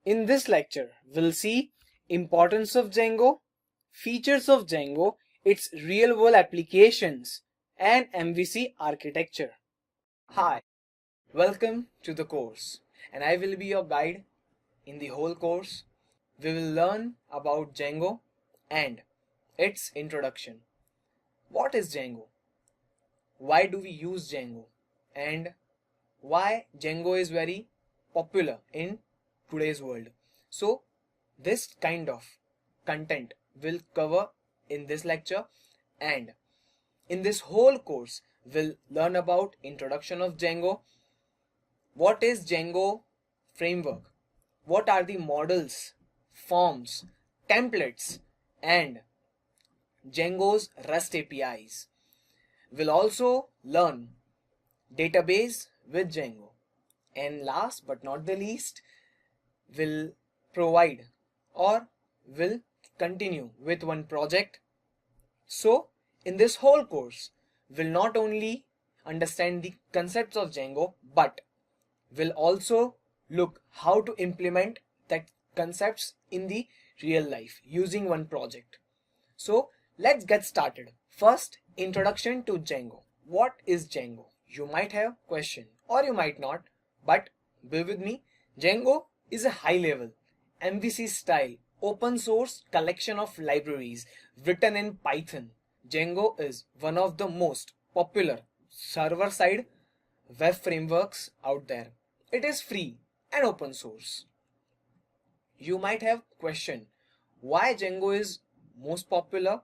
In this lecture, we'll see importance of Django, features of Django, its real-world applications, and MVC architecture. Hi, welcome to the course, and I will be your guide in the whole course. We will learn about Django and its introduction. What is Django? Why do we use Django? And why Django is very popular in today's world. So this kind of content will cover in this lecture, and in this whole course we'll learn about introduction of Django, what is Django framework, what are the models, forms, templates, and Django's REST APIs. We'll also learn database with Django, and last but not the least, will provide or will continue with one project. So in this whole course we'll not only understand the concepts of Django, but will also look how to implement that concepts in the real life using one project. So let's get started. First, introduction to Django. What is Django? You might have question or you might not, but bear with me. Django is a high level MVC style open source collection of libraries written in Python. Django is one of the most popular server side web frameworks out there. It is free and open source. You might have question why Django is most popular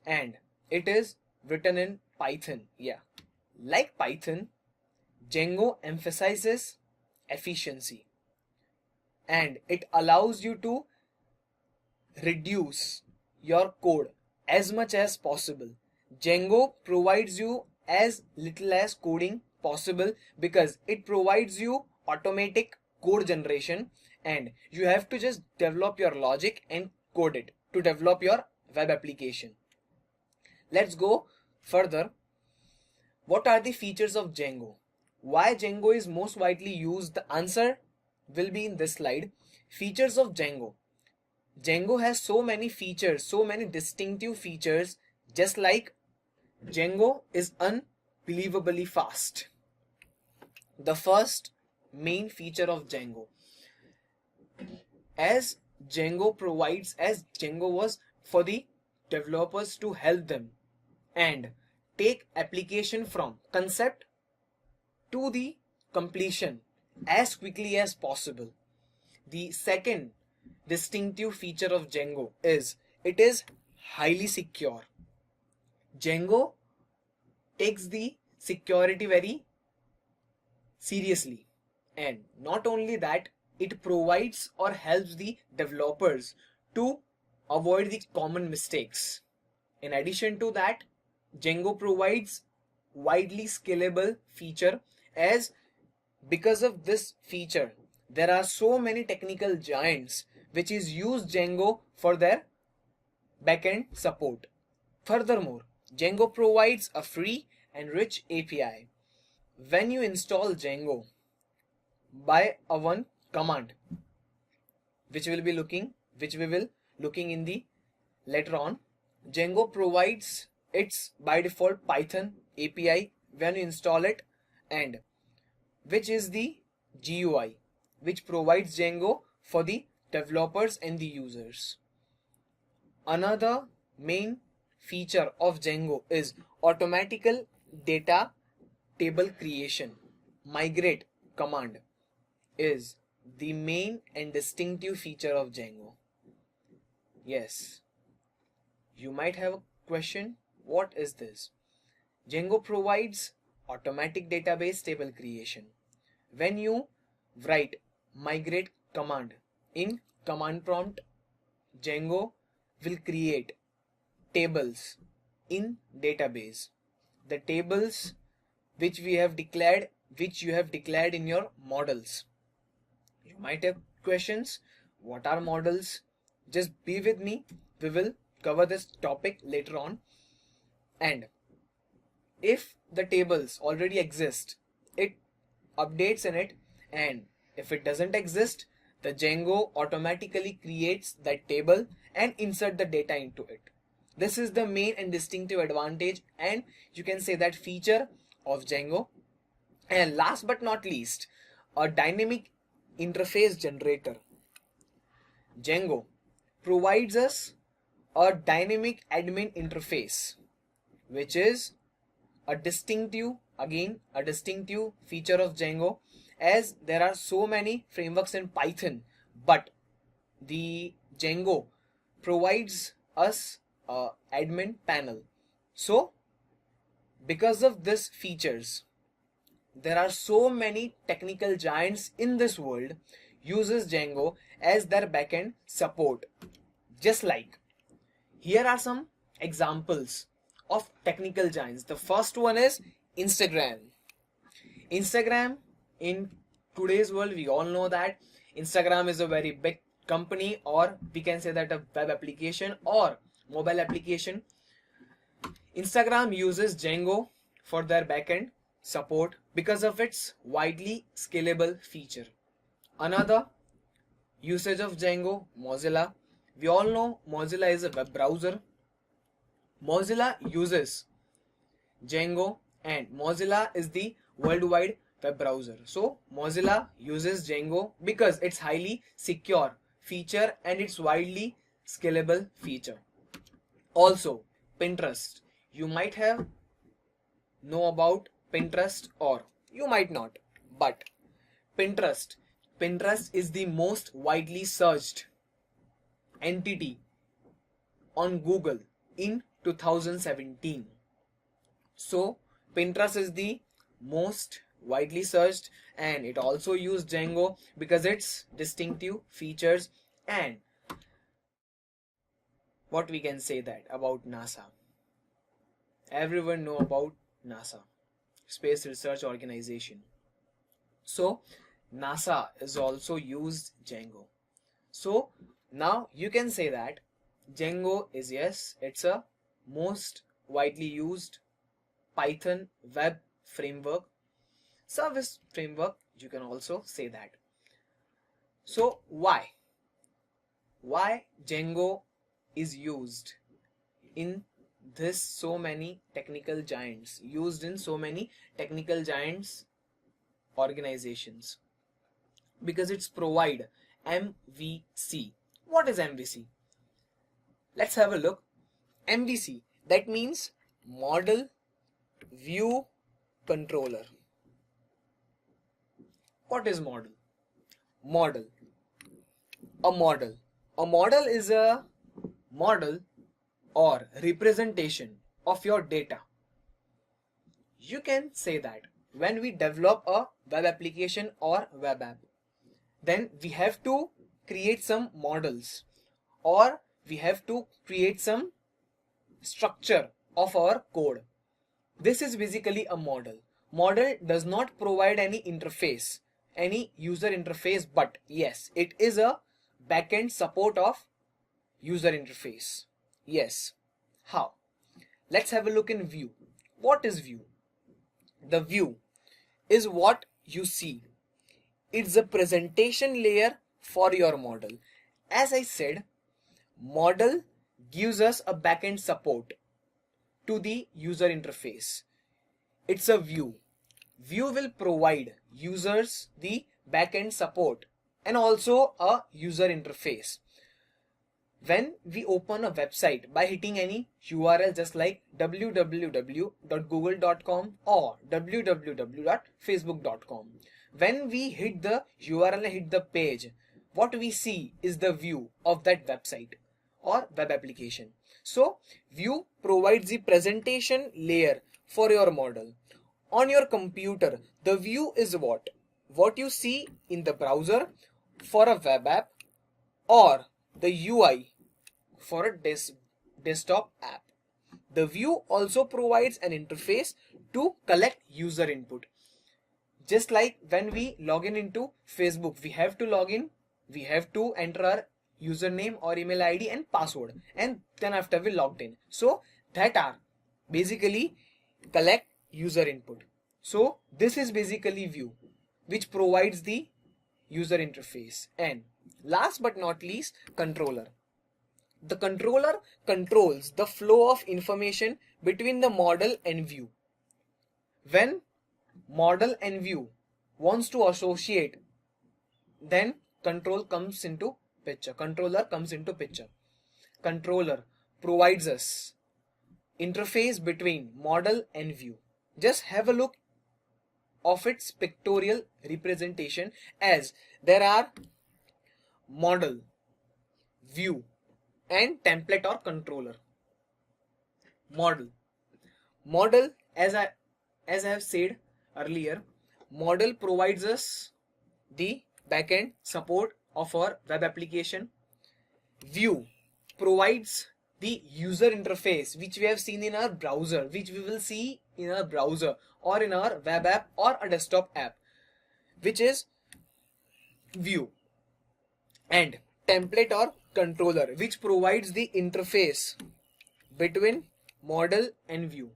and it is written in Python. Yeah, like Python, Django emphasizes efficiency and it allows you to reduce your code as much as possible. Django provides you as little as coding possible because it provides you automatic code generation, and you have to just develop your logic and code it to develop your web application. Let's go further. What are the features of Django? Why Django is most widely used? The answer will be in this slide. Features of Django. Django has so many features, so many distinctive features, just like Django is unbelievably fast. The first main feature of Django, as Django was for the developers to help them and take application from concept to the completion as quickly as possible. The second distinctive feature of Django is it is highly secure. Django takes the security very seriously, and not only that, it provides or helps the developers to avoid the common mistakes. In addition to that, Django provides widely scalable feature, as because of this feature there are so many technical giants which is use Django for their backend support. Furthermore, Django provides a free and rich API. When you install Django by a one command, which we will looking in the later on, Django provides its by default Python API when you install it, and which is the GUI which provides Django for the developers and the users. Another main feature of Django is automatical data table creation. Migrate command is the main and distinctive feature of Django. Yes, you might have a question, what is this? Django provides automatic database table creation. When you write migrate command in command prompt, Django will create tables in database. The tables which you have declared in your models. You might have questions, what are models? Just be with me, we will cover this topic later on. And if the tables already exist, it updates in it, and if it doesn't exist, the Django automatically creates that table and insert the data into it. This is the main and distinctive advantage, and you can say that feature of Django. And last but not least, a dynamic interface generator. Django provides us a dynamic admin interface, which is a distinctive feature of Django, as there are so many frameworks in Python, but the Django provides us a admin panel. So because of this features, there are so many technical giants in this world uses Django as their backend support. Just like, here are some examples of technical giants. The first one is Instagram. Instagram, in today's world, we all know that Instagram is a very big company, or we can say that a web application or mobile application. Instagram uses Django for their backend support because of its widely scalable feature. Another usage of Django, Mozilla. We all know Mozilla is a web browser. Mozilla uses Django, and Mozilla is the worldwide web browser. So Mozilla uses Django because it's highly secure feature and it's widely scalable feature. Also, Pinterest. You might have know about Pinterest, or you might not, but Pinterest is the most widely searched entity on Google in 2017. So Pinterest is the most widely searched, and it also used Django because its distinctive features. And what we can say that about NASA. Everyone know about NASA, Space Research Organization. So NASA is also used Django. So now you can say that Django is, yes, it's a most widely used Python web framework, service framework, you can also say that. So why Django is used in this so many technical giants, used in so many technical giants organizations? Because it's provide MVC. What is MVC? Let's have a look. MVC, that means Model View Controller. What is model? Model. A model is a model or representation of your data. You can say that when we develop a web application or web app, then we have to create some models, or we have to create some structure of our code. This is basically a model. Model does not provide any interface, any user interface, but yes, it is a backend support of user interface. Yes. How? Let's have a look in view. What is view? The view is what you see. It's a presentation layer for your model. As I said, model gives us a backend support to the user interface. It's a view. View will provide users the backend support and also a user interface. When we open a website by hitting any URL just like www.google.com or www.facebook.com, when we hit the URL and hit the page, what we see is the view of that website or web application. So view provides the presentation layer for your model. On your computer, the view is what you see in the browser for a web app, or the UI for a desktop app. The view also provides an interface to collect user input. Just like when we log in into Facebook, we have to log in, we have to enter our username or email ID and password, and then after we logged in. So that are basically collect user input. So this is basically view, which provides the user interface. And last but not least, controller. The controller controls the flow of information between the model and view. When model and view wants to associate, then controller comes into picture. Controller provides us interface between model and view. Just have a look of its pictorial representation, as there are model, view, and template or controller. Model, as I have said earlier, model provides us the backend support of our web application. View provides the user interface which we have seen in our browser, which we will see in our browser or in our web app or a desktop app, which is view. And template or controller, which provides the interface between model and view.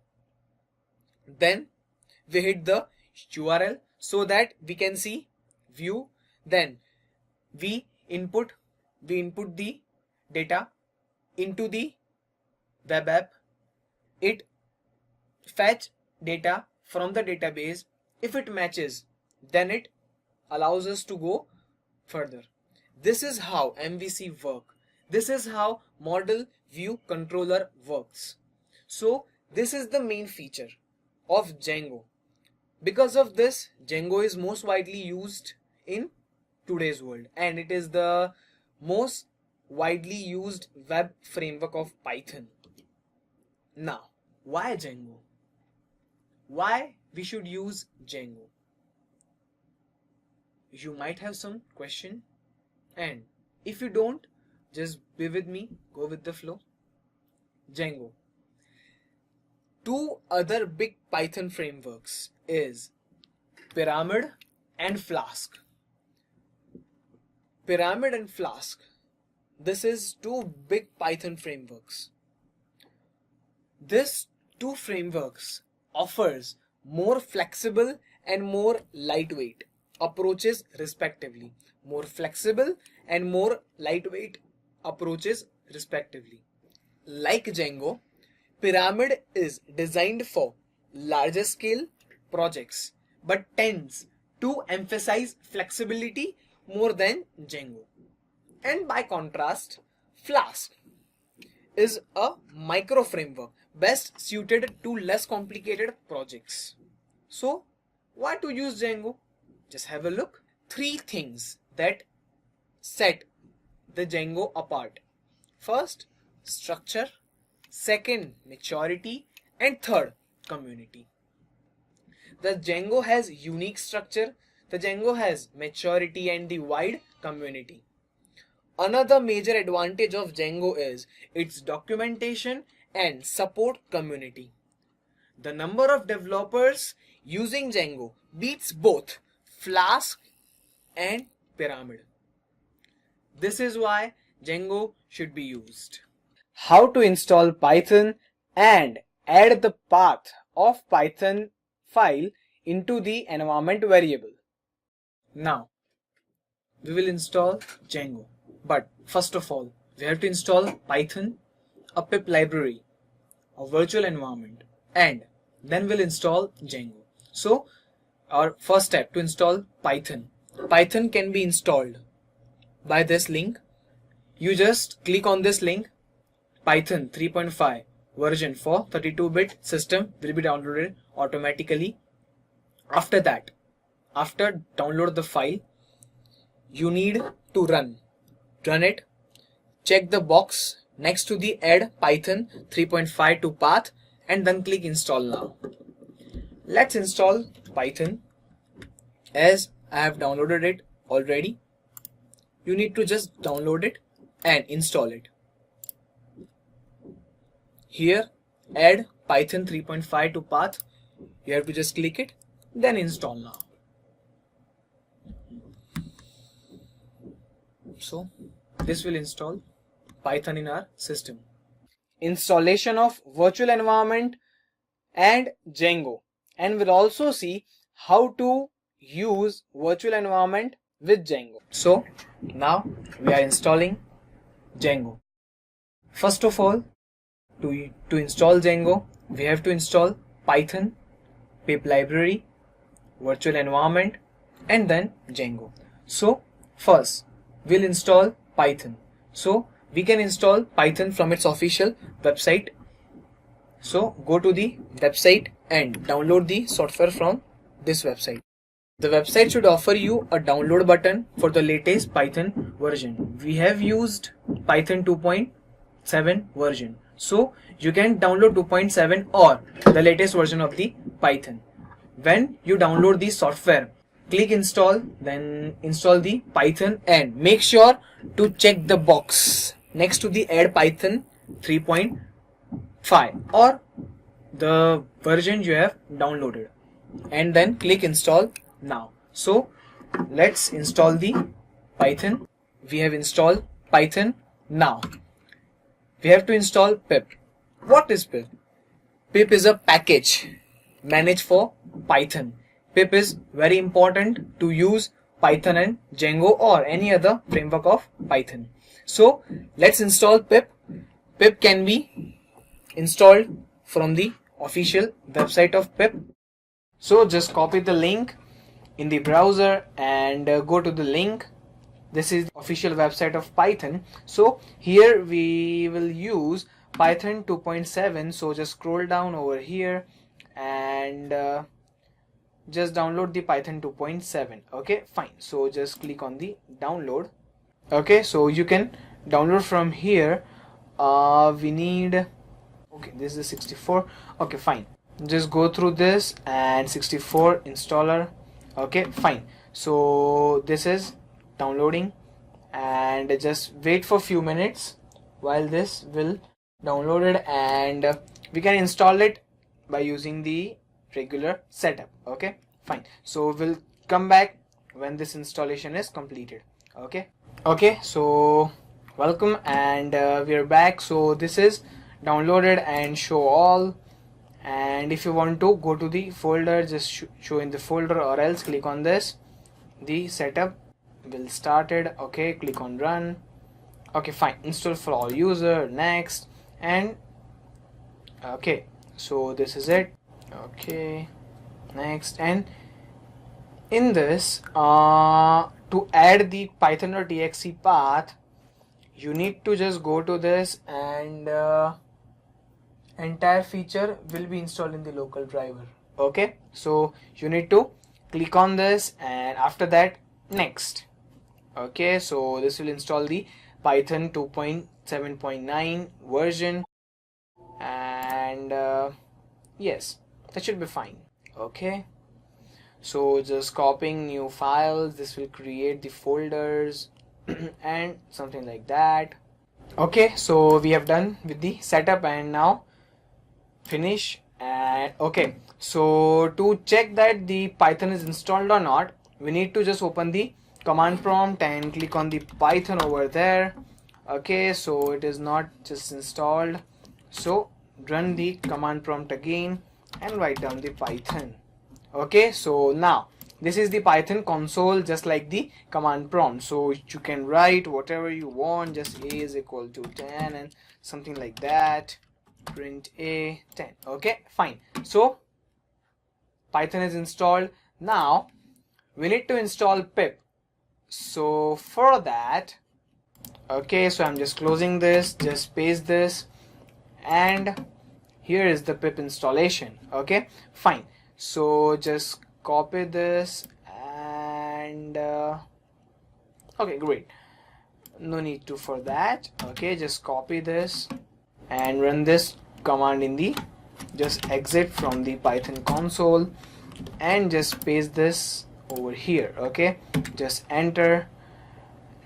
Then we hit the URL so that we can see view. Then we input the data into the web app. It fetch data from the database. If it matches, then it allows us to go further. This is how MVC work. This is how model view controller works. So this is the main feature of Django. Because of this, Django is most widely used in today's world, and it is the most widely used web framework of Python. Now, why Django? Why we should use Django? You might have some question, and if you don't, just be with me, go with the flow. Django. Two other big Python frameworks is Pyramid and Flask. Pyramid and Flask. This is two big Python frameworks. These two frameworks offers more flexible and more lightweight approaches respectively. More flexible and more lightweight approaches respectively. Like Django, Pyramid is designed for larger scale projects but tends to emphasize flexibility more than Django. And by contrast, Flask is a micro framework best suited to less complicated projects. So, why to use Django? Just have a look. Three things that set the Django apart. First, structure. Second, maturity. And third, community. The Django has unique structure. The Django has maturity and the wide community. Another major advantage of Django is its documentation and support community. The number of developers using Django beats both Flask and Pyramid. This is why Django should be used. How to install Python and add the path of Python file into the environment variable. Now, we will install Django. But first of all, we have to install Python, a pip library, a virtual environment, and then we'll install Django. So, our first step to install Python. Python can be installed by this link. You just click on this link. Python 3.5 version for 32-bit system will be downloaded automatically. After that, after download the file, you need to run it. Check the box next to the add Python 3.5 to path and then click install now. Let's install Python. As I have downloaded it already, you need to just download it and install it. Here, add Python 3.5 to path. You have to just click it, then install now. So, this will install Python in our system. Installation of virtual environment and Django, and we'll also see how to use virtual environment with Django. So now we are installing Django. First of all, to install Django, we have to install Python, pip library, virtual environment, and then Django. So first we'll install Python. So we can install Python from its official website. So go to the website and download the software from this website. The website should offer you a download button for the latest Python version. We have used Python 2.7 version. So you can download 2.7 or the latest version of the Python. When you download the software, click install, then install the Python and make sure to check the box next to the add Python 3.5 or the version you have downloaded, and then click install now. So let's install the Python. We have installed Python. Now we have to install pip. What is pip? Pip is a package managed for Python. Pip is very important to use Python and Django or any other framework of Python. So let's install pip. Pip can be installed from the official website of pip. So just copy the link in the browser and go to the link. This is the official website of Python. So here we will use Python 2.7. So just scroll down over here and just download the Python 2.7. Okay, fine. So just click on the download. Okay, so you can download from here. We need, okay, this is 64. Okay, fine. Just go through this and 64 installer. Okay, fine. So this is downloading and just wait for a few minutes while this will download it, and we can install it by using the regular setup. Okay, fine. So we'll come back when this installation is completed. Okay, so welcome, and we are back. So this is downloaded and show all, and if you want to go to the folder, just show in the folder, or else click on this. The setup will started. Okay, click on run. Okay, fine. Install for all user, next, and okay, so this is it. Okay, next, and in this to add the python.exe path, you need to just go to this, and entire feature will be installed in the local driver. Okay, so you need to click on this, and after that next. Okay, so this will install the Python 2.7.9 version, and yes, that should be fine. Okay, so just copying new files, this will create the folders and something like that. Okay, so we have done with the setup, and now finish. And okay, so to check that the Python is installed or not, we need to just open the command prompt and click on the Python over there. Okay, so it is not just installed, so run the command prompt again and write down the Python. Okay, so now this is the Python console, just like the command prompt. So you can write whatever you want, just a is equal to 10 and something like that, print a 10. Okay, fine. So Python is installed. Now we need to install pip. So for that, okay, so I'm just closing this, just paste this, and here is the pip installation. Okay, fine. So just copy this, and okay, great, no need to for that. Okay, just copy this and run this command in the, just exit from the Python console and just paste this over here. Okay, just enter,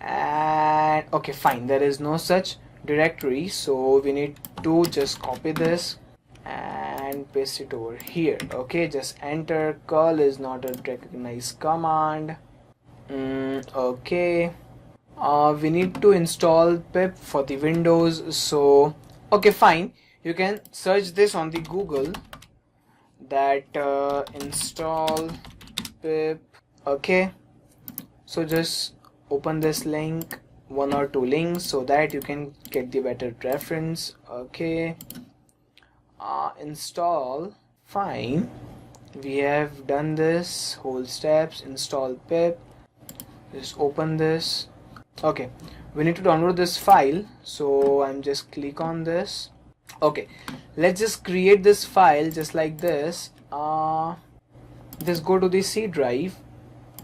and okay, fine, there is no such directory, so we need to just copy this and paste it over here. Okay, just enter. Curl is not a recognized command. Okay, we need to install pip for the Windows. So okay, fine, you can search this on the Google, that install pip. Okay, So just open this link, one or two links, so that you can get the better reference. Okay, install. Fine, we have done this whole steps. Install pip, just open this. Okay, we need to download this file, so I'm just click on this. Okay, let's just create this file just like this. Just go to the C drive,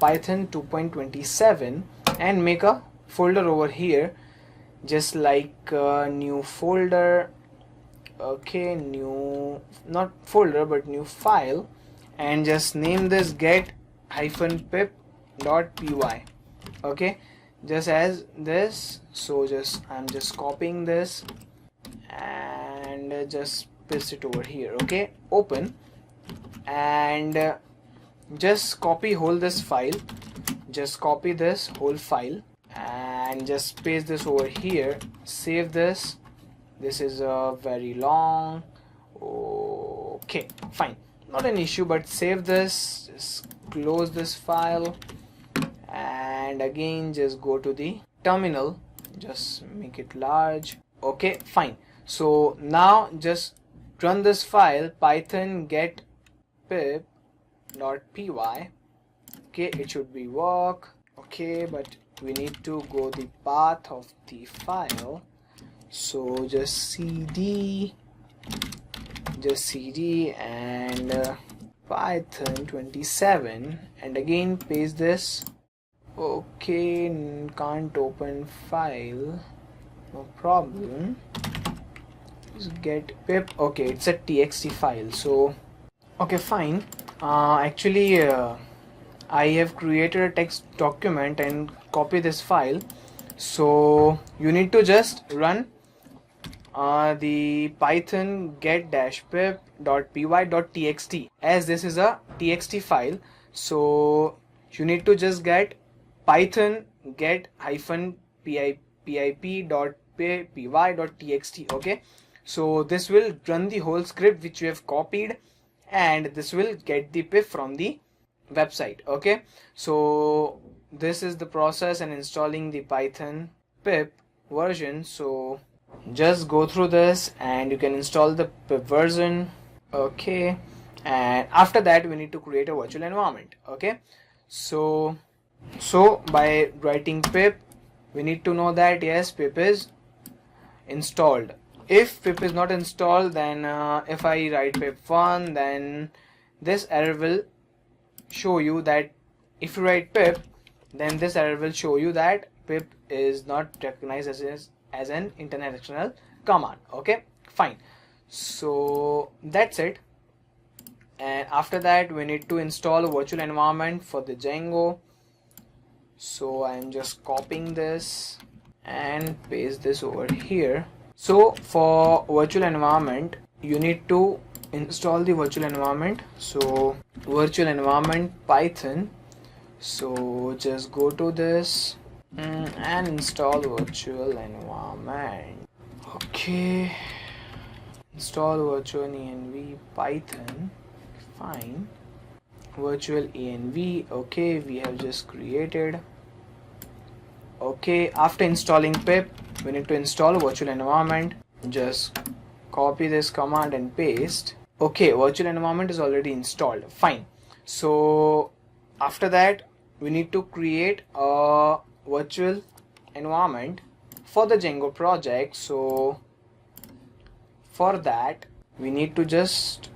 Python 2.27, and make a folder over here, just like new folder. Okay, new, not folder but new file, and just name this get-pip.py. okay, just as this. So I'm just copying this and just paste it over here. Okay, open, and just copy this file, just copy this whole file and just paste this over here. Save this. This is very long. Okay, fine, not an issue, but save this. Just close this file, and again just go to the terminal, just make it large. Okay, fine. So now just run this file, python get pip.py. okay, it should be work. Okay, but we need to go the path of the file, so just cd and python 27, and again paste this. Okay, can't open file, no problem. Just get pip. Okay, it's a txt file. So okay, fine. Actually I have created a text document and copy this file, so you need to just run the python get-pip.py.txt, as this is a txt file. So you need to just get python get-pip.py.txt. okay, so this will run the whole script which you have copied, and this will get the pip from the website. Okay, so this is the process and installing the python pip version. So just go through this and you can install the pip version. Okay, and after that we need to create a virtual environment. Okay, so by writing pip, we need to know that yes, pip is installed. If pip is not installed, then if I write pip1, then this error will show you that if you write pip, then this error will show you that pip is not recognized as an internet external command. Okay, fine. So that's it. And after that we need to install a virtual environment for the Django. So I'm just copying this and paste this over here. So for virtual environment, you need to install the virtual environment. So virtual environment python. So just go to this and install virtual environment. Okay, install virtual env python. Fine, virtual env. Okay, we have just created. Okay, after installing pip, we need to install a virtual environment. Just copy this command and paste. Okay, virtual environment is already installed. Fine. So after that we need to create a virtual environment for the Django project. So for that we need to just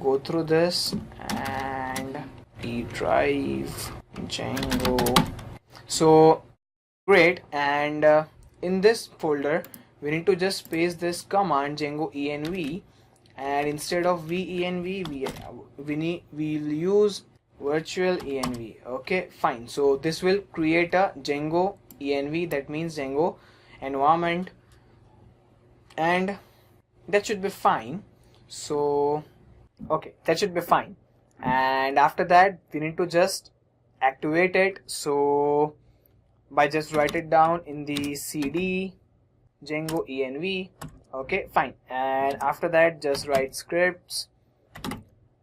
go through this and D drive Django. So great, and in this folder we need to just paste this command Django env, and instead of venv we'll use virtual env. Okay, fine. So this will create a Django env, that means Django environment, and that should be fine. So okay, that should be fine. And after that we need to just activate it. So by just write it down in the cd Django env. Okay, fine. And after that just write scripts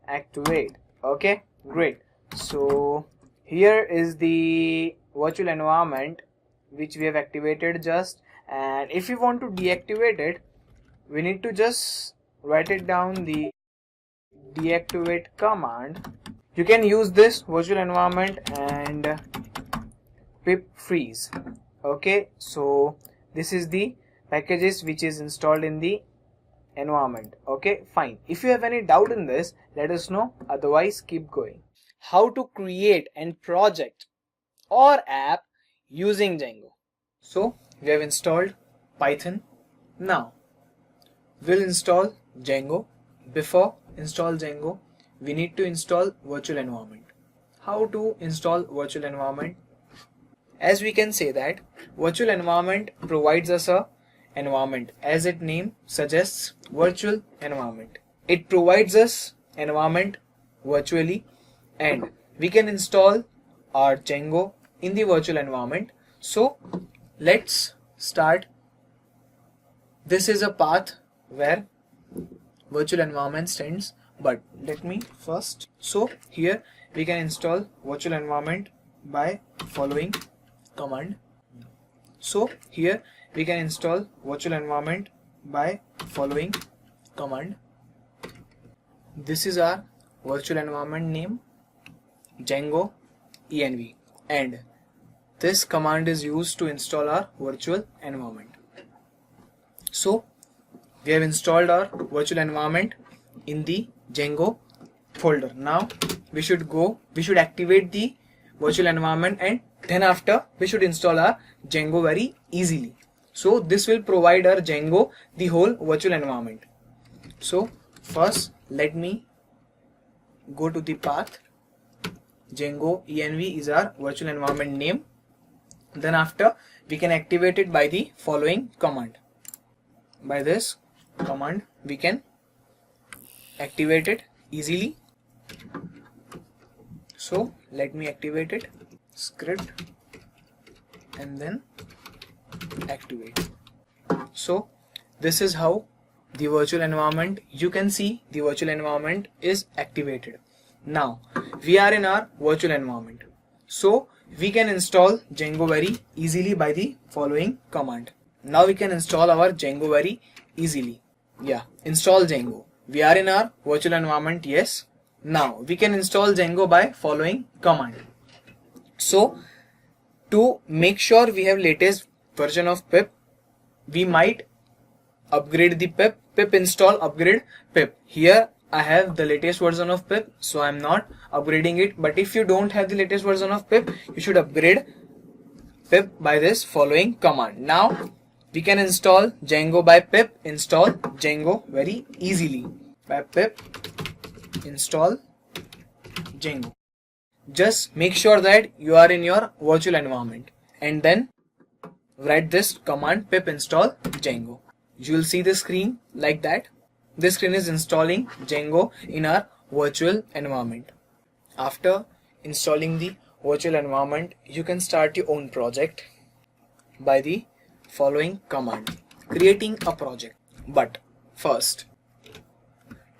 activate. Okay, great. So here is the virtual environment which we have activated just, and if you want to deactivate it, we need to just write it down, the deactivate command. You can use this virtual environment and pip freeze. Okay, so this is the packages which is installed in the environment. Okay, fine. If you have any doubt in this, let us know, otherwise keep going. How to create and project or app using Django. So we have installed Python. Now we'll install Django. Before install Django, we need to install virtual environment. How to install virtual environment? As we can say that virtual environment provides us a environment, as its name suggests, virtual environment. It provides us environment virtually, and we can install our Django in the virtual environment. So let's start. This is a path where virtual environment stands, but let me first. So here we can install virtual environment by following command. So here we can install virtual environment by following command. This is our virtual environment name, Django env, and this command is used to install our virtual environment. So we have installed our virtual environment in the Django folder. Now we should activate the virtual environment, and then after we should install our Django very easily. So this will provide our Django the whole virtual environment. So first let me go to the path. Django env is our virtual environment name. Then after we can activate it by the following command. By this command we can activate it easily. So let me activate it, script, and then activate. So this is how the virtual environment, you can see the virtual environment is activated. Now we are in our virtual environment, so we can install Django very easily by the following command. Now we can install our Django very easily. Yeah, install Django. We are in our virtual environment, yes. Now we can install Django by following command. So to make sure we have latest version of pip, we might upgrade the pip install upgrade pip. Here I have the latest version of pip, so I'm not upgrading it. But if you don't have the latest version of pip, you should upgrade pip by this following command. Now we can install Django by pip install Django very easily. By pip install Django. Just make sure that you are in your virtual environment, and then write this command, pip install Django. You will see the screen like that. This screen is installing Django in our virtual environment. After installing the virtual environment, you can start your own project by the following command, creating a project. But first,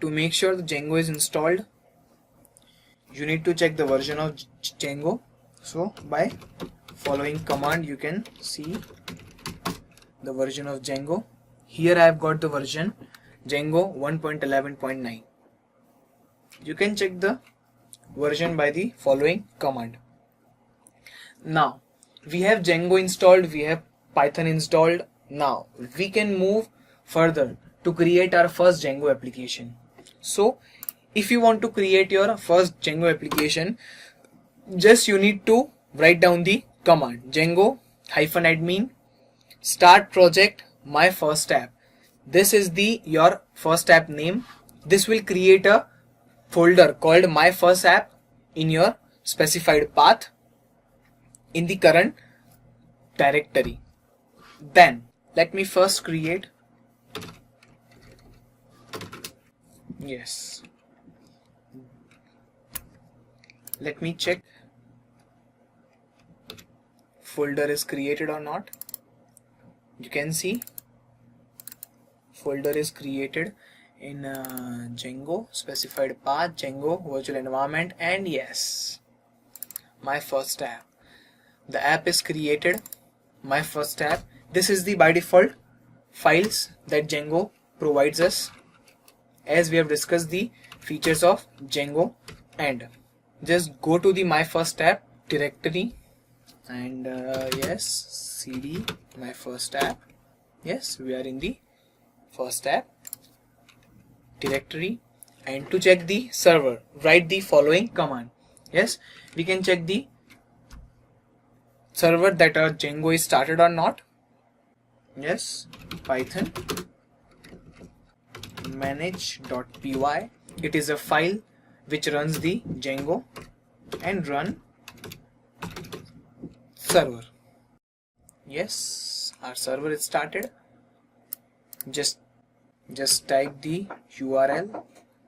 to make sure the Django is installed, you need to check the version of Django. So by following command, you can see the version of Django. Here I have got the version Django 1.11.9. You can check the version by the following command. Now we have Django installed, we have Python installed. Now we can move further to create our first Django application. So if you want to create your first Django application, just you need to write down the command Django -admin start project my first app. This is the your first app name. This will create a folder called my first app in your specified path in the current directory. Then let me first create, yes, let me check folder is created or not. You can see folder is created in Django specified path, Django virtual environment, and yes, my first app. the app is created, my first app. This is the by default files that Django provides us, as we have discussed the features of Django. And just go to the my first app directory and yes, cd my first app. Yes, we are in the first app directory. And to check the server, write the following command. Yes, we can check the server that Django is started or not. Yes, python manage.py. It is a file which runs the Django, and run server. Yes, our server is started. Just type the URL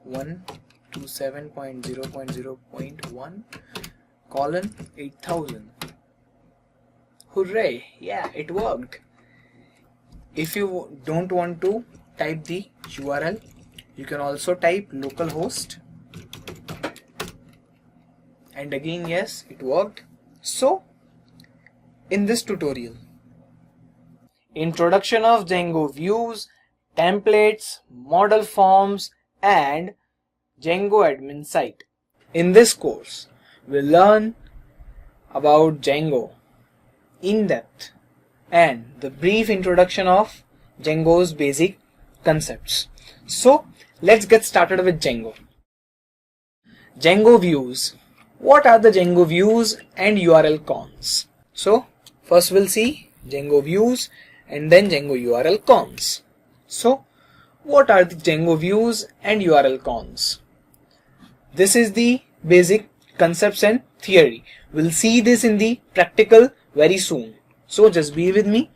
127.0.0.1 colon 8000. Hooray! Yeah, it worked. If you don't want to type the URL, you can also type localhost, and again, yes, it worked. So in this tutorial, introduction of Django views, templates, model forms, and Django admin site. In this course, we'll learn about Django in depth and the brief introduction of Django's basic concepts. So let's get started with Django. Django views. What are the Django views and URL cons? So first we'll see Django views and then Django URL cons. So what are the Django views and URL cons? This is the basic concepts and theory. We'll see this in the practical very soon. So just be with me.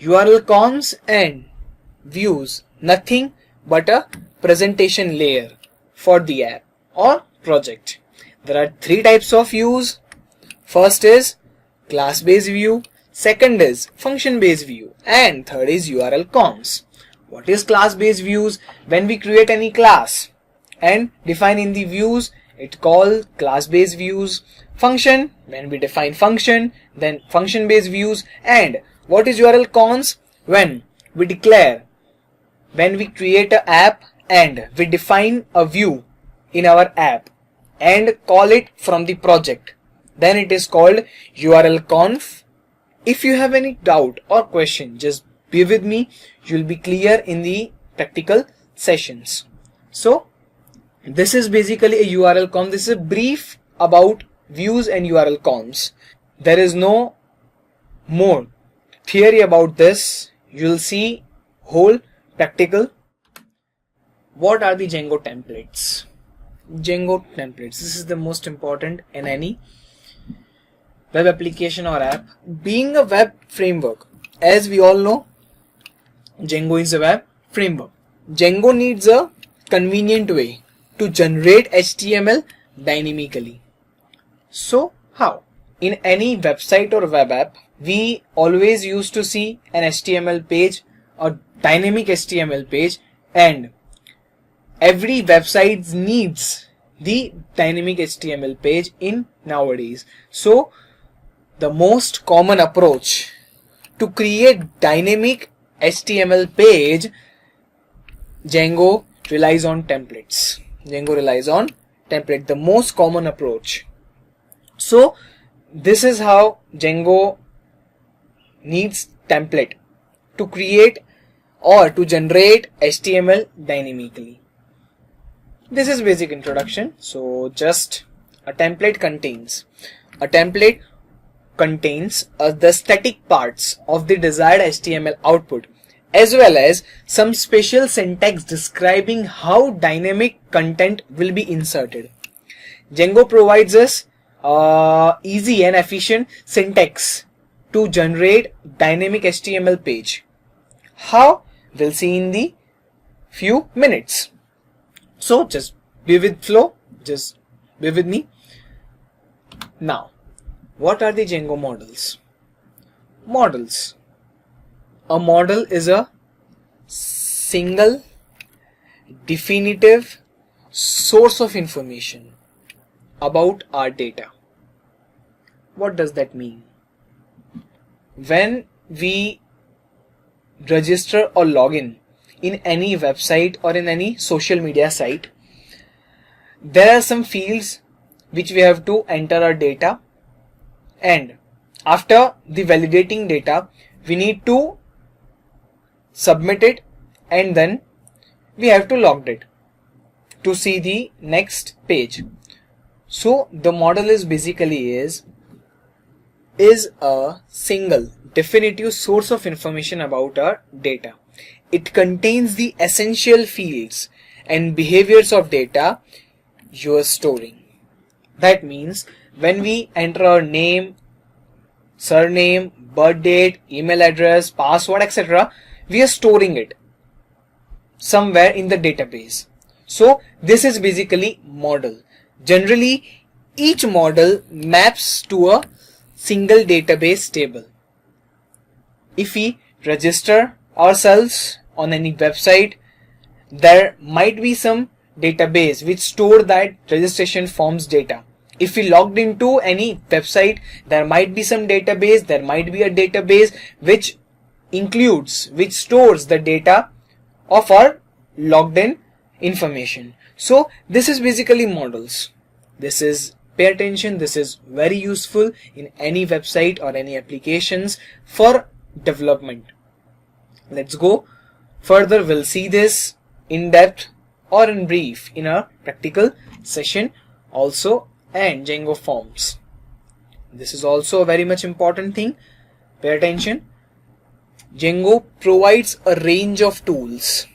URL cons and views, nothing but a presentation layer for the app or project. There are three types of views. First is class-based view, second is function-based view, and third is URL cons. What is class-based views? When we create any class and define in the views, it called class-based views. Function, when we define function, then function-based views. And what is URL cons? When we create an app and we define a view in our app and call it from the project, then it is called URL conf. If you have any doubt or question, just be with me. You will be clear in the practical sessions. So this is basically a URL conf. This is a brief about views and URL cons. There is no more theory about this. You will see whole practical. What are the Django templates? Django templates. This is the most important in any web application or app. Being a web framework, as we all know, Django is a web framework. Django needs a convenient way to generate HTML dynamically. So how? In any website or web app, we always used to see an HTML page or dynamic HTML page, and every website needs the dynamic HTML page in nowadays. So the most common approach to create dynamic HTML page, Django relies on templates. Django relies on template, the most common approach. So this is how Django needs template to create or to generate HTML dynamically. This is basic introduction. So just a template contains the static parts of the desired HTML output, as well as some special syntax describing how dynamic content will be inserted. Django provides us easy and efficient syntax to generate dynamic HTML page. How? We'll see in the few minutes. So just be with flow, just be with me. Now, what are the Django models? Models. A model is a single definitive source of information about our data. What does that mean? When we register or log in any website or in any social media site, there are some fields which we have to enter our data, and after the validating data we need to submit it, and then we have to log it to see the next page. So the model is basically is a single definitive source of information about our data. It contains the essential fields and behaviors of data you are storing. That means when we enter our name, surname, birth date, email address, password, etc., we are storing it somewhere in the database. So this is basically model. Generally, each model maps to a single database table. If we register ourselves on any website, there might be some database which store that registration forms data. If we logged into any website, there might be some database, there might be a database which stores the data of our logged in information. So this is basically models. Pay attention, this is very useful in any website or any applications for development. Let's go further. We'll see this in depth or in brief in a practical session also, and Django forms. This is also a very much important thing. Pay attention. Django provides a range of tools.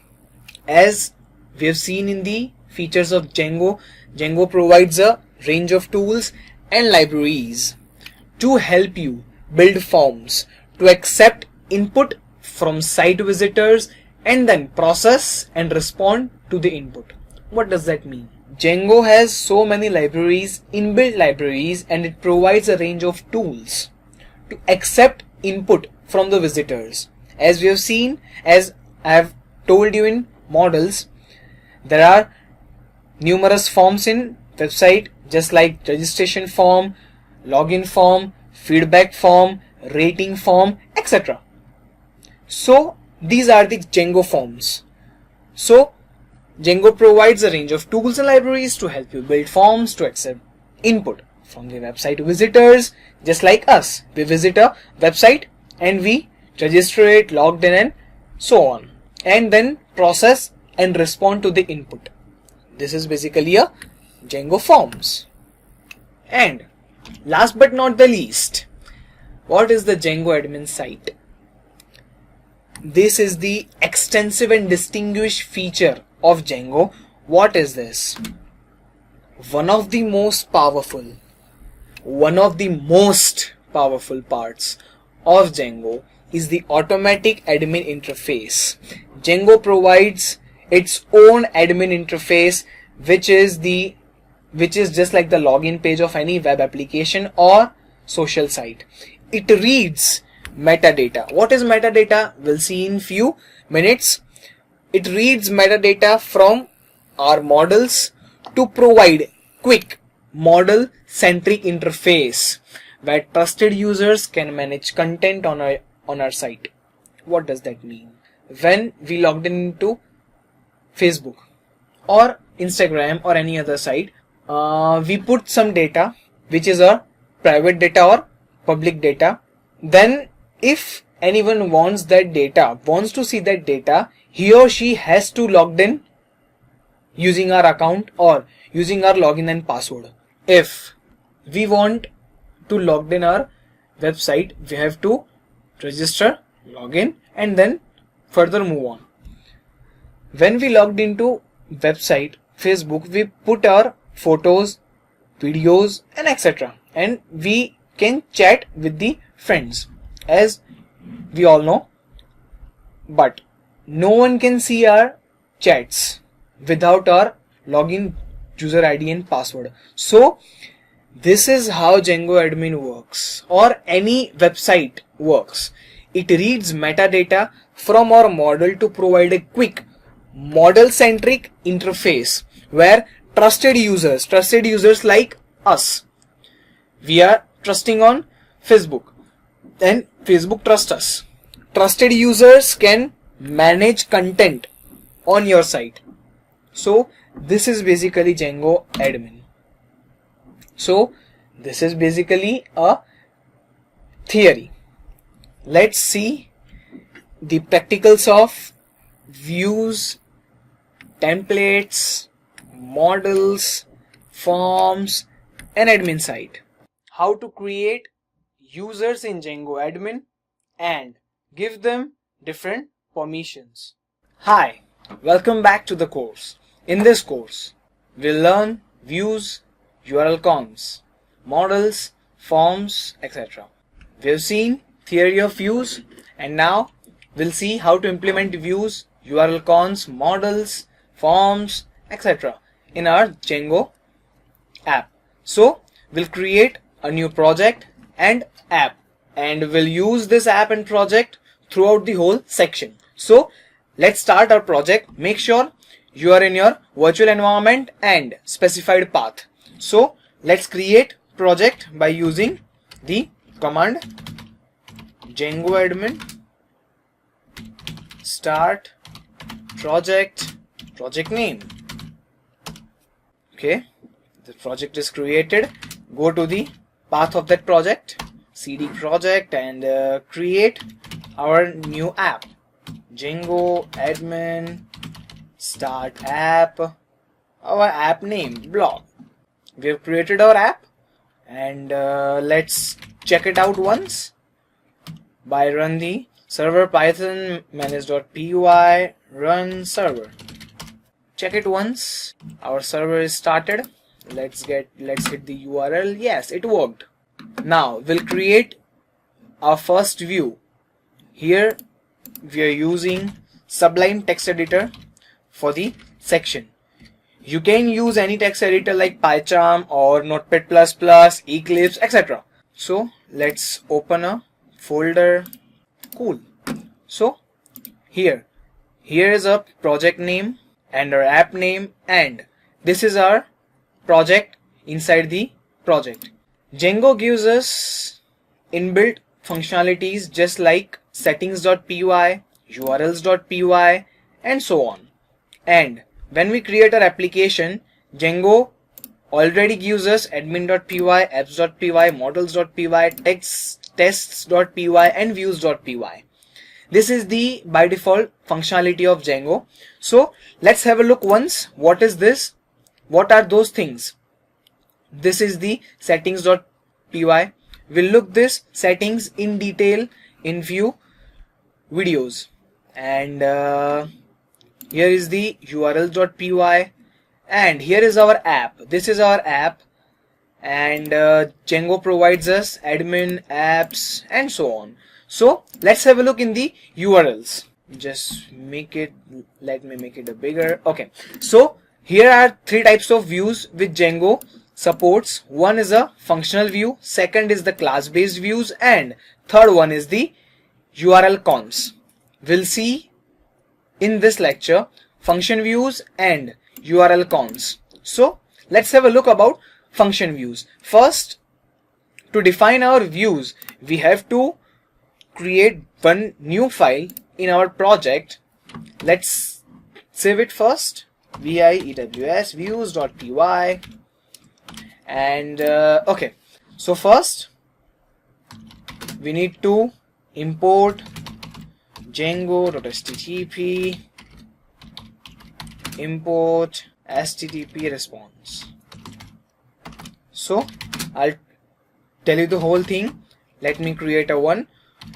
As we have seen in the features of Django, Django provides a range of tools and libraries to help you build forms, to accept input from site visitors and then process and respond to the input. What does that mean? Django has so many libraries, inbuilt libraries, and it provides a range of tools to accept input from the visitors. As we have seen, as I have told you in models, there are numerous forms in website, just like registration form, login form, feedback form, rating form, etc. So these are the Django forms. So Django provides a range of tools and libraries to help you build forms to accept input from the website visitors. Just like us, we visit a website and we register it, logged in, and so on, and then process and respond to the input. This is basically a Django forms. And last but not the least, what is the Django admin site? This is the extensive and distinguished feature of Django. What is this? One of the most powerful parts of Django is the automatic admin interface. Django provides its own admin interface, which is just like the login page of any web application or social site. It reads metadata. What is metadata? We'll see in few minutes. It reads metadata from our models to provide quick model centric interface where trusted users can manage content on our site. What does that mean? When we logged into Facebook or Instagram or any other site, we put some data which is a private data or public data. Then if anyone wants to see that data, he or she has to log in using our account or using our login and password. If we want to log in our website, we have to register, login, and then further move on. When we logged into website Facebook, we put our photos, videos, and etc. and we can chat with the friends, as we all know, but no one can see our chats without our login user ID and password. So this is how Django admin works, or any website works. It reads metadata from our model to provide a quick model centric interface where trusted users like us, we are trusting on Facebook, and Facebook trusts us. Trusted users can manage content on your site. So this is basically Django admin. So this is basically a theory. Let's see the practicals of views, templates, models, forms, and admin site. How to create users in Django admin and give them different permissions. Hi, welcome back to the course. In this course, we'll learn views, URL cons, models, forms, etc. We've seen theory of views, and now we'll see how to implement views, URL cons, models, forms, etc. in our Django app. So we'll create a new project and app, and we'll use this app and project throughout the whole section. So let's start our project. Make sure you are in your virtual environment and specified path. So let's create project by using the command Django admin start project name. Okay, the project is created. Go to the path of that project, cd project, and create our new app. Django admin start app, our app name blog. We have created our app, and let's check it out once by run the server python manage.py run server. Check it once. Our server is started. Let's hit the URL. Yes, it worked. Now we'll create our first view. Here we are using Sublime text editor for the section. You can use any text editor like PyCharm or Notepad++, Eclipse, etc. So let's open a folder. Cool. So here is a project name and our app name, and this is our project inside the project. Django gives us inbuilt functionalities just like settings.py, urls.py, and so on. And when we create our application, Django already gives us admin.py, apps.py, models.py, tests.py, and views.py. This is the by default functionality of Django. So let's have a look once. What is this? What are those things? This is the settings.py. We'll look this settings in detail in few videos. And here is the urls.py, and here is our app. This is our app, and Django provides us admin, apps, and so on. So let's have a look in the URLs. Let me make it a bigger. Okay, so here are three types of views which Django supports. One is a functional view, second is the class-based views, and third one is the URL cons. We'll see in this lecture function views and URL cons. So let's have a look about function views. First, to define our views, we have to create one new file in our project. Let's save it first. VIEWS views.py, and okay, so first we need to import django.http import http response. So I'll tell you the whole thing. Let me create a one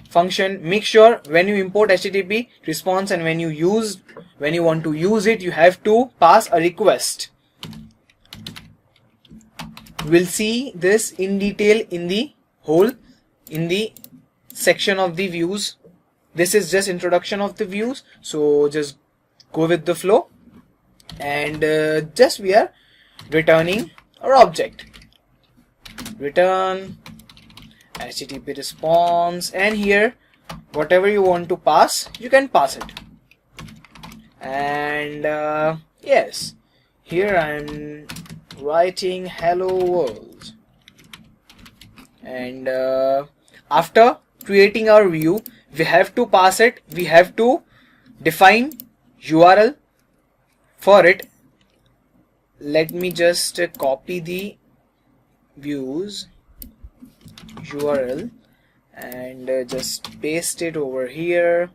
function. Make sure when you import http response and when you want to use it, you have to pass a request. We'll see this in detail in the section of the views. This is just introduction of the views, so just go with the flow, and just we are returning our object. Return http response, and here whatever you want to pass, you can pass it. And yes, here I'm writing hello world, And after creating our view, we have to pass it, we have to define URL for it. Let me just copy the views URL and just paste it over here.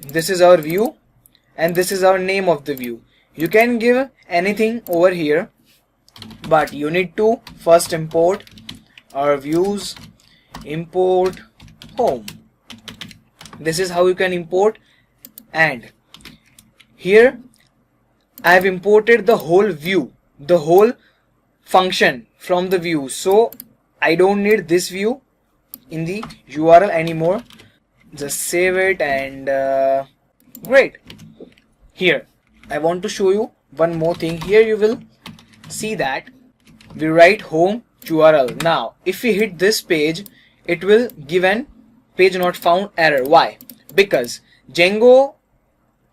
This is our view and this is our name of the view. You can give anything over here, but you need to first import our views. Import home. This is how you can import, and here I have imported the whole view, the whole function from the view, so I don't need this view in the URL anymore. Just save it, and great. Here I want to show you one more thing. Here you will see that we write home URL. Now if we hit this page, it will give an page not found error. Why? Because Django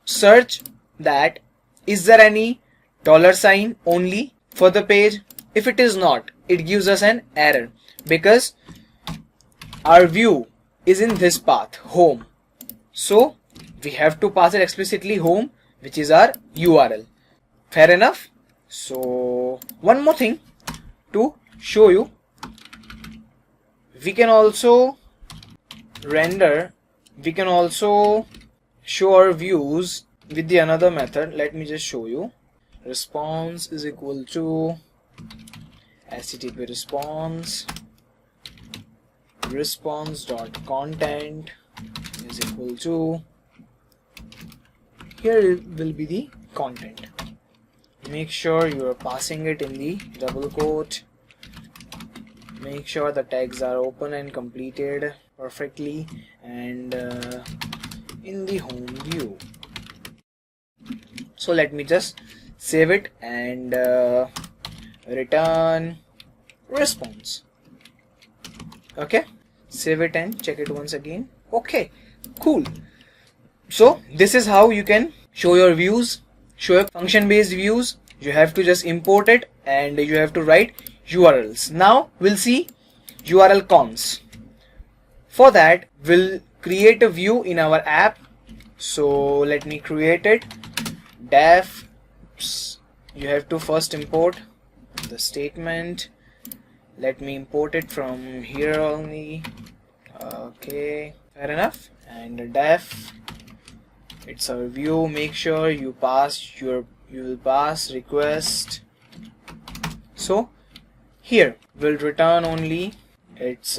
search that is there any $sign only for the page. If it is not, it gives us an error because our view is in this path, home. So we have to pass it explicitly home, which is our URL. Fair enough? So one more thing to show you, we can also render, we can also show our views with the another method. Let me just show you. Response is equal to http response.content is equal to, here will be the content. Make sure you are passing it in the double quote. Make sure the tags are open and completed perfectly, and in the home view. So let me just save it and return response. Okay, save it and check it once again. Okay, cool. So this is how you can show your views, show your function based views. You have to just import it and you have to write URLs. Now we'll see URL cons. For that we'll create a view in our app. So let me create it. Def, you have to first import the statement. Let me import it from here only. Okay, fair enough. And def, it's our view. Make sure you pass you will pass request. So here we'll return only, it's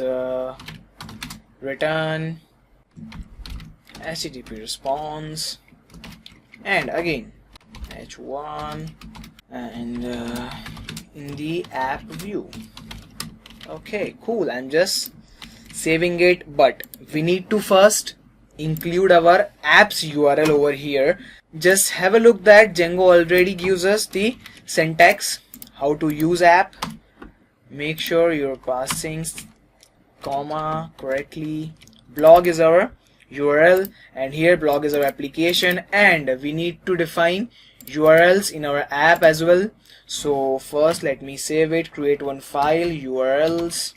return http response, and again h1 and in the app view. Okay, cool. I'm just saving it, but we need to first include our app's URL over here. Just have a look that Django already gives us the syntax how to use app. Make sure you're passing comma correctly. Blog is our URL and here blog is our application, and we need to define URLs in our app as well. So first let me save it, create one file urls.py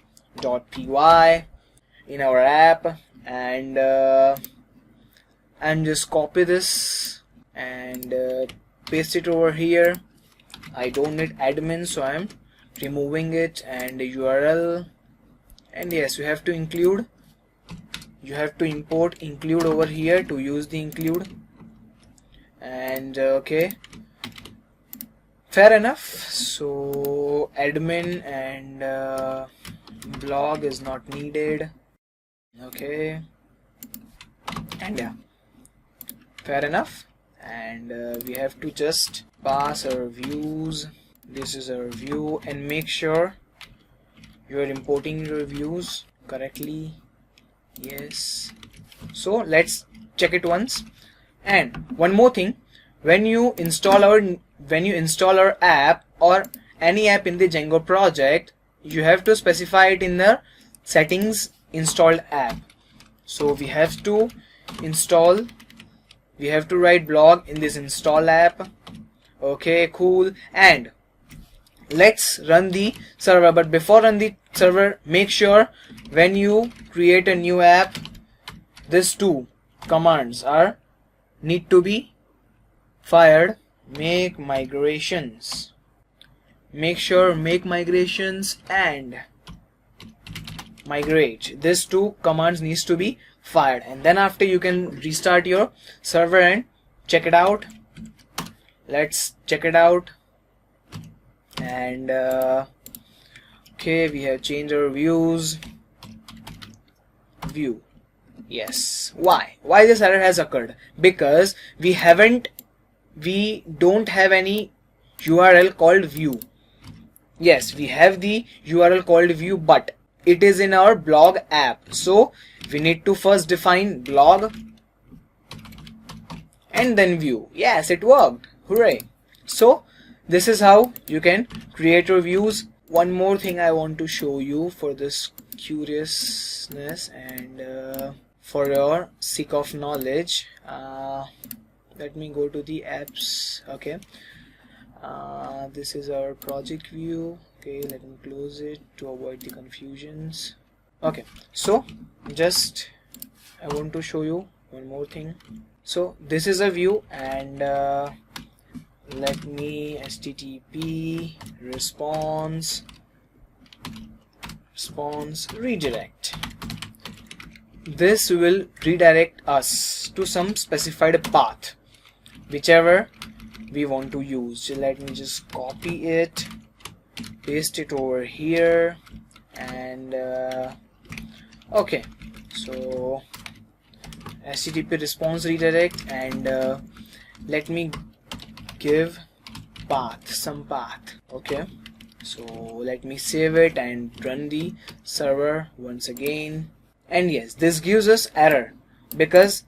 in our app, and just copy this and paste it over here. I don't need admin, so I'm removing it, and the URL, and yes, you have to include, you have to import include over here to use the include, and okay, fair enough. So admin and blog is not needed. Okay, and yeah, fair enough. And we have to just pass our views. This is our view, and make sure you are importing your views correctly. Yes, so let's check it once. And one more thing, when you install our app or any app in the Django project, you have to specify it in the settings installed app. So we have to install, we have to write blog in this install app. Okay, cool. And let's run the server, but before server, make sure when you create a new app, these two commands are need to be fired. Make migrations. Make sure make migrations and migrate. These two commands needs to be fired, and then after you can restart your server and check it out. Let's check it out. And okay, we have changed our view. Yes. Why this error has occurred? Because we don't have any URL called view. Yes, we have the URL called view, but it is in our blog app. So we need to first define blog and then view. Yes, it worked. Hooray. So this is how you can create your views. One more thing I want to show you for this curiousness and for your sake of knowledge. Let me go to the apps. Okay, this is our project view. Okay, let me close it to avoid the confusions. Okay, so just I want to show you one more thing. So this is a view, and let me http response redirect. This will redirect us to some specified path, whichever we want to use. So let me just copy it, paste it over here, and okay, so http response redirect, and let me give some path. Okay, so let me save it and run the server once again. And yes, this gives us error because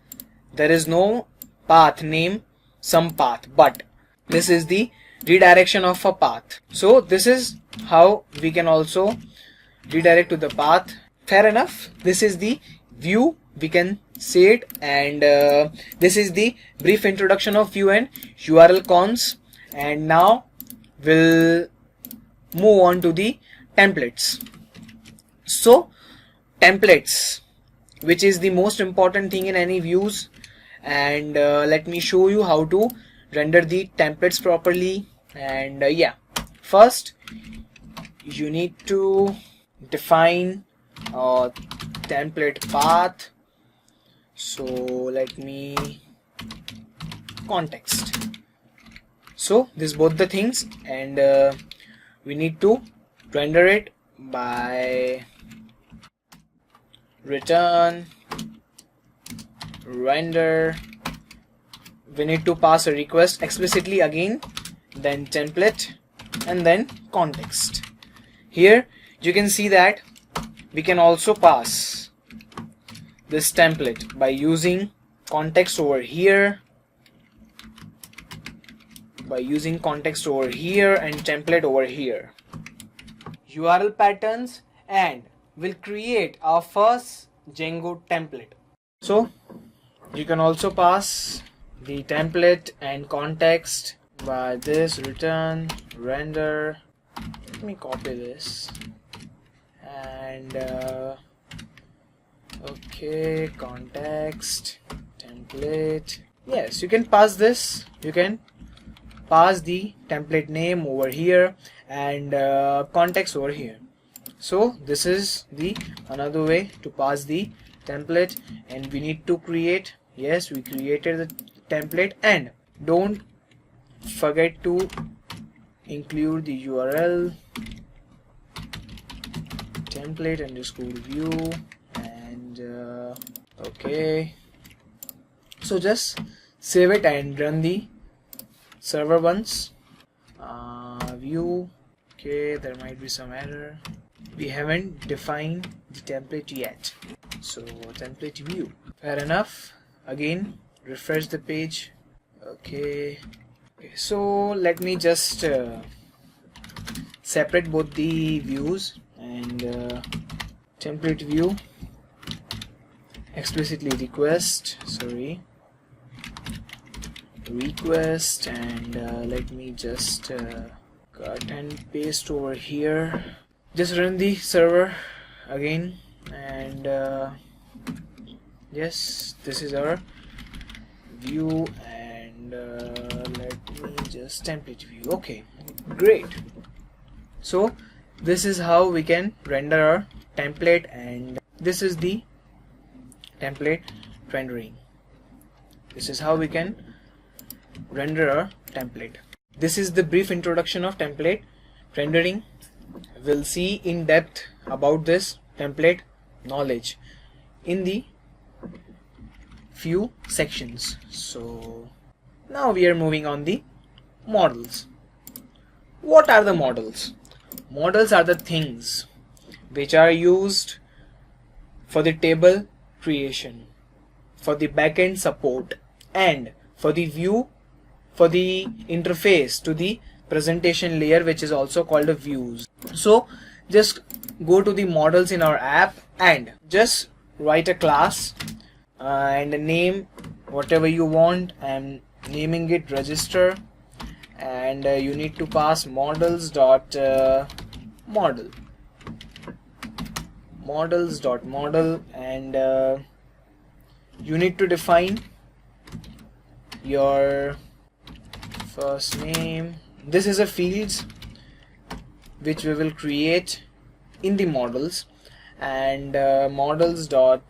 there is no path name some path, but this is the redirection of a path. So this is how we can also redirect to the path. Fair enough. This is the view, we can say it, and this is the brief introduction of view and URL cons. And now we'll move on to the templates. So templates, which is the most important thing in any views, and let me show you how to render the templates properly. And yeah, first you need to define a template path. So let me context. So this both the things, and we need to render it by return render. We need to pass a request explicitly again, then template, and then context. Here you can see that we can also pass this template by using context over here, and template over here. URL patterns, and we'll create our first Django template. So you can also pass the template and context by this return render. Let me copy this, and okay, context template. Yes, you can pass this. You can pass the template name over here and context over here. So this is the another way to pass the template. And we need to create, yes, we created the template, and don't forget to include the URL template underscore view, and okay, so just save it and run the server once. View, okay, there might be some error, we haven't defined the template yet. So template view, fair enough. Again, refresh the page. Okay, so let me just separate both the views, and template view explicitly request, and let me just cut and paste over here. Just run the server again, and yes, this is our view, and let me just template view. Okay, great. So this is how we can render our template, and this is the template rendering. This is how we can render our template. This is the brief introduction of template rendering. We'll see in depth about this template knowledge in the few sections. So now we are moving on the models. What are the models? Models are the things which are used for the table creation, for the backend support, and for the view, for the interface to the presentation layer, which is also called a views. So just go to the models in our app and just write a class and name whatever you want. I'm naming it register, and you need to pass models dot model, and you need to define your first name. This is a fields which we will create in the models, and models dot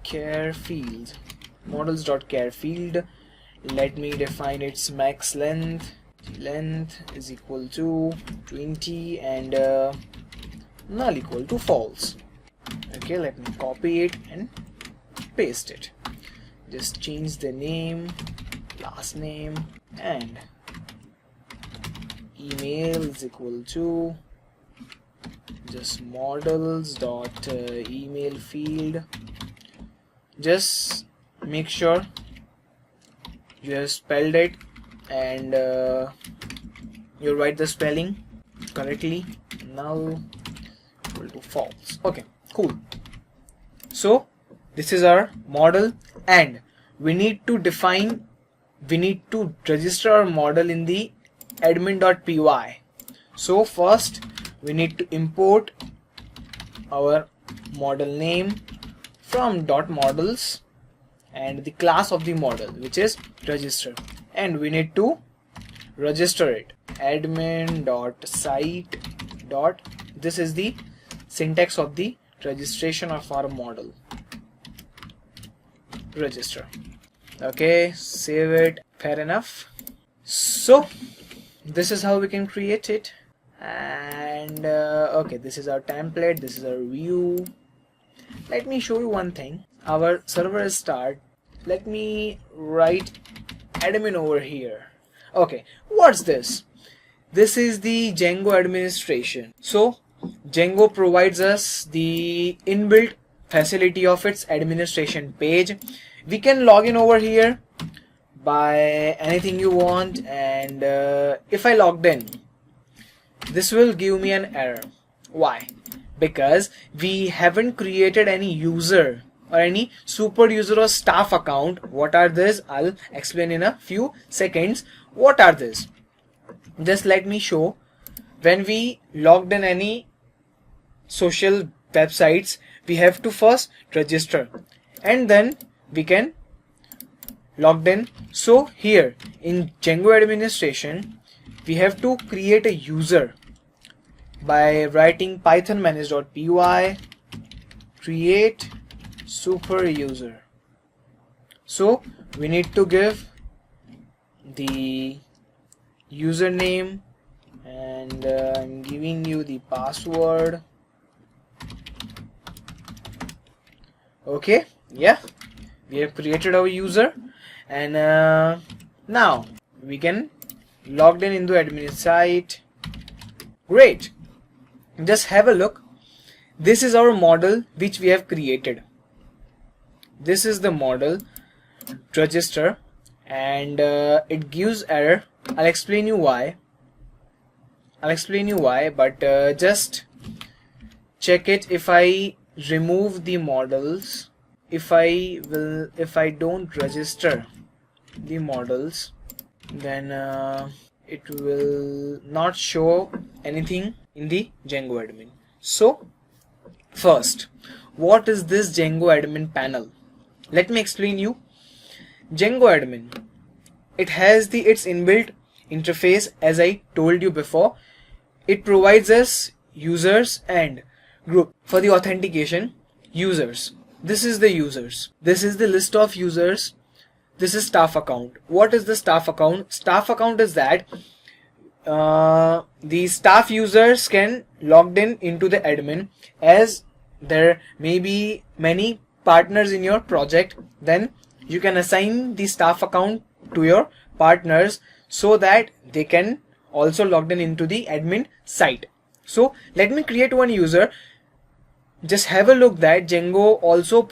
care field, let me define its max length is equal to 20, and null equal to false. Okay, let me copy it and paste it. Just change the name, last name, and email is equal to just models dot email field. Just make sure you have spelled it, and you write the spelling correctly. Null equal to false. Okay, cool. So this is our model, and we need to register our model in the admin.py. So first we need to import our model name from .models and the class of the model, which is register, and we need to register it admin.site. This is the syntax of the registration of our model, register. Okay, save it. Fair enough. So this is how we can create it, and okay, this is our template, this is our view. Let me show you one thing. Our server is start. Let me write admin over here. Okay, what's this? This is the Django administration. So Django provides us the inbuilt facility of its administration page. We can log in over here by anything you want, and if I logged in, this will give me an error. Why? Because we haven't created any user or any super user or staff account. What are these? I'll explain in a few seconds. What are these? Just let me show. When we logged in any social websites, we have to first register, and then we can logged in. So here in Django administration, we have to create a user by writing python manage.py create super user. So we need to give the username, and I'm giving you the password. Okay, yeah, we have created our user, and now we can logged in into admin site. Great. Just have a look. This is our model which we have created. This is the model register, and it gives error. I'll explain you why, but just check it. If I remove the models, if I don't register the models, then it will not show anything in the Django admin. So first, what is this Django admin panel? Let me explain you. Django admin, it has its inbuilt interface. As I told you before, it provides us users and group. For the authentication, users, this is the users, this is the list of users, this is staff account. What is the staff account? Staff account is that the staff users can logged in into the admin. As there may be many partners in your project, then you can assign the staff account to your partners so that they can also logged in into the admin site. So let me create one user. Just have a look that Django also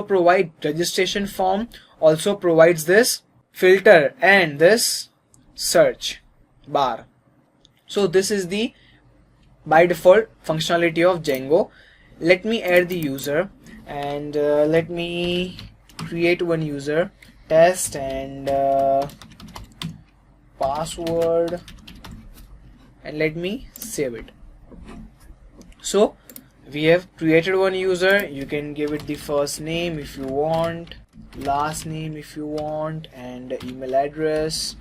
provide registration form, also provides this filter and this search bar. So this is the by default functionality of Django. Let me add the user and let me create one user, test and password, and let me save it. So we have created one user. You can give it the first name if you want, last name if you want, and email address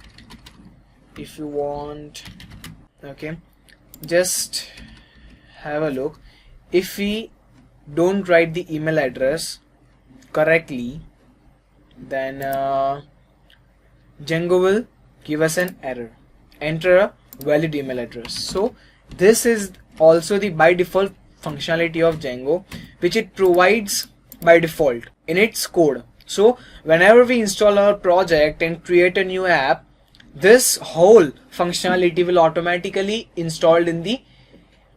if you want. Okay, just have a look. If we don't write the email address correctly, then Django will give us an error, enter a valid email address. So this is also the by default functionality of Django, which it provides by default in its code. So whenever we install our project and create a new app, this whole functionality will automatically installed in the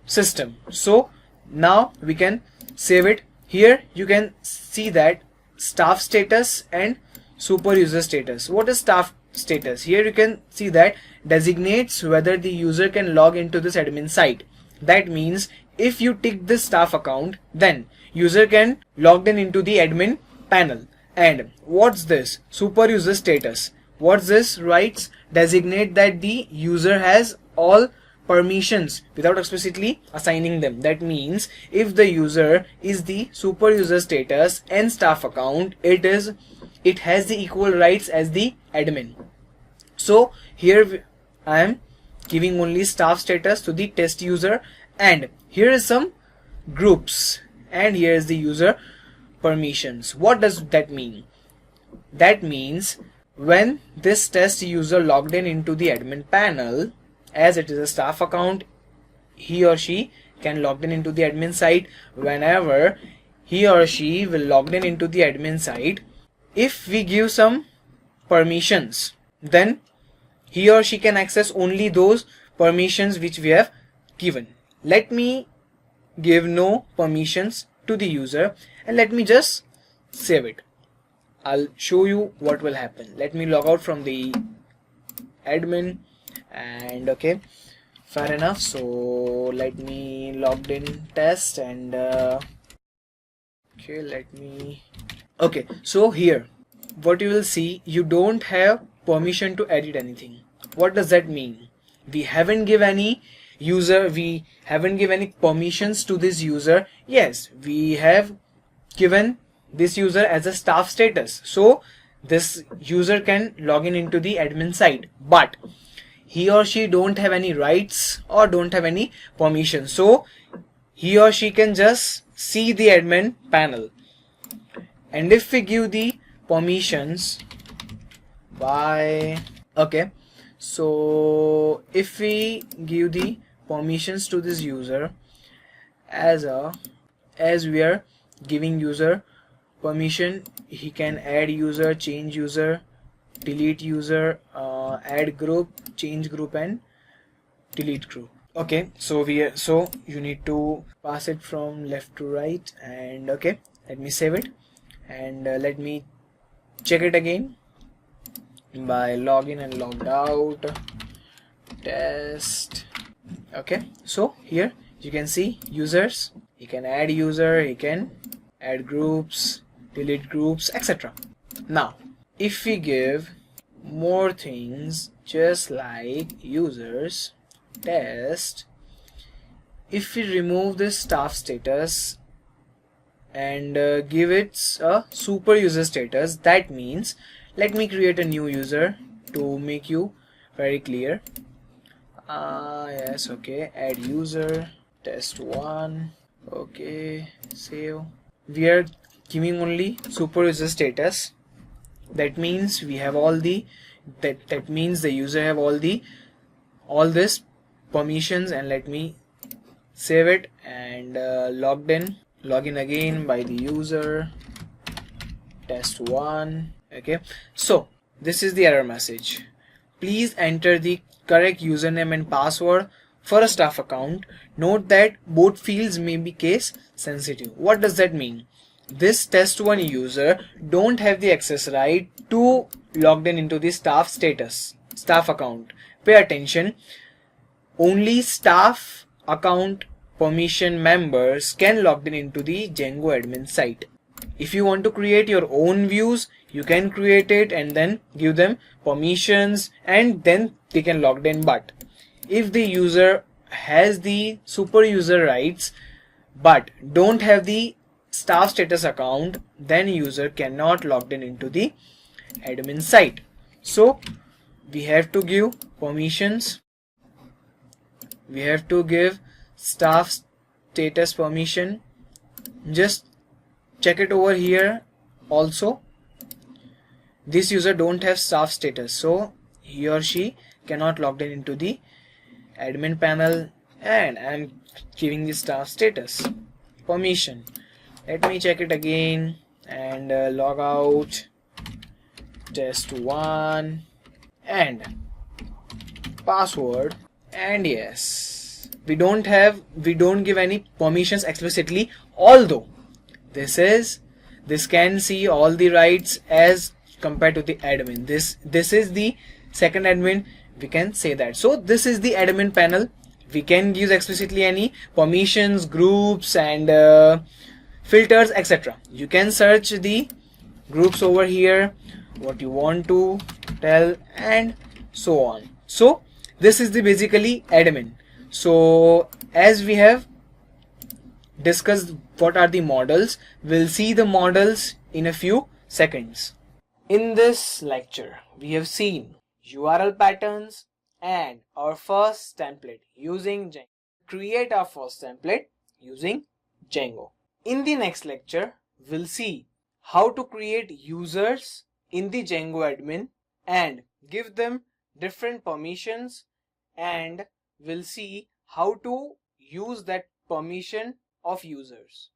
system. So now we can save it. Here you can see that staff status and super user status. What is staff status? Here you can see that designates whether the user can log into this admin site. That means if you tick this staff account, then user can log in into the admin panel. And what's this? Super user status. What's this? Rights designate that the user has all permissions without explicitly assigning them. That means if the user is the super user status and staff account, it has the equal rights as the admin. So here I am giving only staff status to the test user, and here is some groups, and here is the user permissions. What does that mean? That means when this test user logged in into the admin panel, as it is a staff account, he or she can log in into the admin site. Whenever he or she will log in into the admin site, if we give some permissions, then he or she can access only those permissions which we have given. Let me give no permissions to the user and let me just save it. I'll show you what will happen. Let me log out from the admin, and okay, fair enough. So let me logged in test and okay, so here what you will see, you don't have permission to edit anything. What does that mean? We haven't given any user, we haven't given any permissions to this user. Yes, we have given this user as a staff status, so this user can log in into the admin site, but he or she don't have any rights or don't have any permission, so he or she can just see the admin panel. And if we give the permissions by okay, so if we give the permissions to this user as we are giving user permission, he can add user, change user, delete user, add group, change group, and delete group. Okay, so you need to pass it from left to right, and okay, let me save it and let me check it again by login and logged out test. Okay, so here you can see users, he can add user, he can add groups, delete groups, etc. Now if we give more things just like users, test. If we remove this staff status and give it a super user status, that means, let me create a new user to make you very clear. Yes, okay, add user test1. Okay, save. We are giving only super user status. That means we have all the that means the user have all this permissions. And let me save it and login again by the user test1. Okay, so this is the error message. Please enter the correct username and password for a staff account. Note that both fields may be case sensitive. What does that mean? This test1 user don't have the access right to log in into the staff account. Pay attention. Only staff account permission members can log in into the Django admin site. If you want to create your own views, you can create it and then give them permissions and then they can log in. But if the user has the super user rights but don't have the staff status account, then user cannot log in into the admin site. So we have to give permissions. We have to give staff status permission. Just check it over here. Also, this user don't have staff status, so he or she cannot log in into the admin panel, and I'm giving the staff status permission. Let me check it again and log out test1 and password. And yes, we don't give any permissions explicitly, although this can see all the rights as compared to the admin. This is the second admin, we can say that. So this is the admin panel. We can use explicitly any permissions, groups and filters, etc. You can search the groups over here, what you want to tell, and so on. So this is the basically admin. So as we have discussed what are the models, we'll see the models in a few seconds. In this lecture, we have seen URL patterns and our first template using Django. Create our first template using Django. In the next lecture, we'll see how to create users in the Django admin and give them different permissions, and we'll see how to use that permission of users.